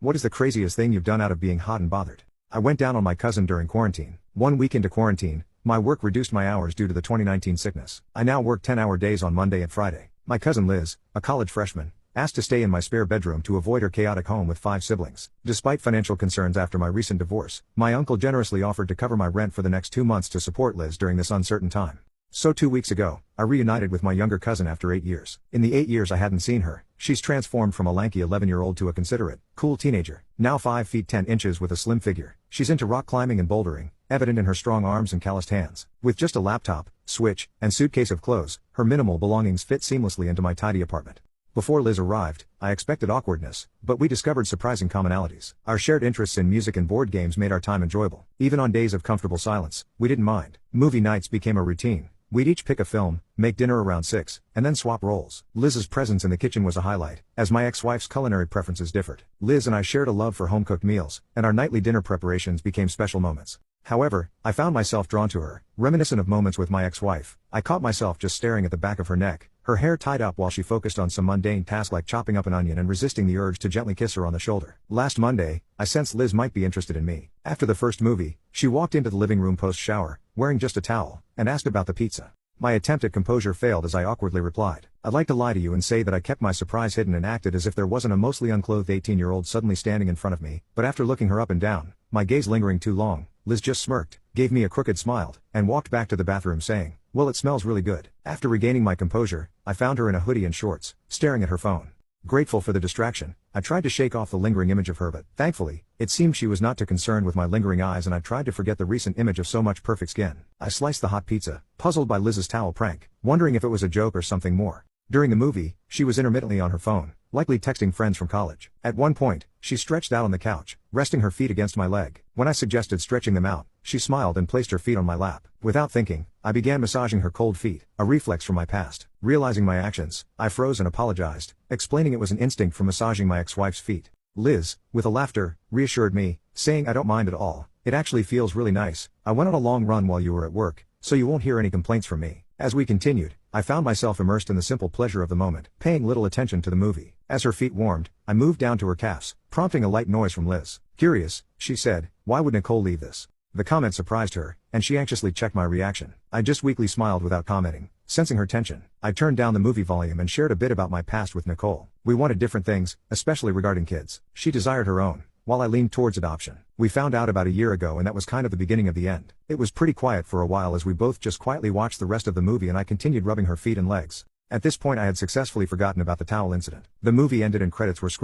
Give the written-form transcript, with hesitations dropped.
What is the craziest thing you've done out of being hot and bothered? I went down on my cousin during quarantine. 1 week into quarantine, my work reduced my hours due to the 2019 sickness. I now work 10-hour days on Monday and Friday. My cousin Liz, a college freshman, asked to stay in my spare bedroom to avoid her chaotic home with 5 siblings. Despite financial concerns after my recent divorce, my uncle generously offered to cover my rent for the next 2 months to support Liz during this uncertain time. So 2 weeks ago, I reunited with my younger cousin after 8 years. In the 8 years I hadn't seen her, she's transformed from a lanky 11-year-old to a considerate, cool teenager, now 5 feet 10 inches with a slim figure. She's into rock climbing and bouldering, evident in her strong arms and calloused hands. With just a laptop, switch, and suitcase of clothes, her minimal belongings fit seamlessly into my tidy apartment. Before Liz arrived, I expected awkwardness, but we discovered surprising commonalities. Our shared interests in music and board games made our time enjoyable. Even on days of comfortable silence, we didn't mind. Movie nights became a routine. We'd each pick a film, make dinner around 6, and then swap roles. Liz's presence in the kitchen was a highlight, as my ex-wife's culinary preferences differed. Liz and I shared a love for home-cooked meals, and our nightly dinner preparations became special moments. However, I found myself drawn to her, reminiscent of moments with my ex-wife. I caught myself just staring at the back of her neck, her hair tied up while she focused on some mundane task like chopping up an onion and resisting the urge to gently kiss her on the shoulder. Last Monday, I sensed Liz might be interested in me. After the first movie, she walked into the living room post-shower, wearing just a towel, and asked about the pizza. My attempt at composure failed as I awkwardly replied, "I'd like to lie to you and say that I kept my surprise hidden and acted as if there wasn't a mostly unclothed 18-year-old suddenly standing in front of me, but after looking her up and down, my gaze lingering too long, Liz just smirked, gave me a crooked smile, and walked back to the bathroom saying, 'Well, it smells really good.' After regaining my composure, I found her in a hoodie and shorts, staring at her phone. Grateful for the distraction, I tried to shake off the lingering image of her, but, thankfully, it seemed she was not too concerned with my lingering eyes, and I tried to forget the recent image of so much perfect skin. I sliced the hot pizza, puzzled by Liz's towel prank, wondering if it was a joke or something more. During the movie, she was intermittently on her phone, likely texting friends from college. At one point, she stretched out on the couch, resting her feet against my leg. When I suggested stretching them out, she smiled and placed her feet on my lap. Without thinking, I began massaging her cold feet, a reflex from my past. Realizing my actions, I froze and apologized, explaining it was an instinct from massaging my ex-wife's feet. Liz, with a laughter, reassured me, saying, "I don't mind at all. It actually feels really nice. I went on a long run while you were at work, so you won't hear any complaints from me." As we continued, I found myself immersed in the simple pleasure of the moment, paying little attention to the movie. As her feet warmed, I moved down to her calves, prompting a light noise from Liz. "Curious," she said, "why would Nicole leave this?" The comment surprised her, and she anxiously checked my reaction. I just weakly smiled without commenting, sensing her tension. I turned down the movie volume and shared a bit about my past with Nicole. We wanted different things, especially regarding kids. She desired her own, while I leaned towards adoption. We found out about a year ago, and that was kind of the beginning of the end. It was pretty quiet for a while as we both just quietly watched the rest of the movie, and I continued rubbing her feet and legs. At this point I had successfully forgotten about the towel incident. The movie ended and credits were scrolled.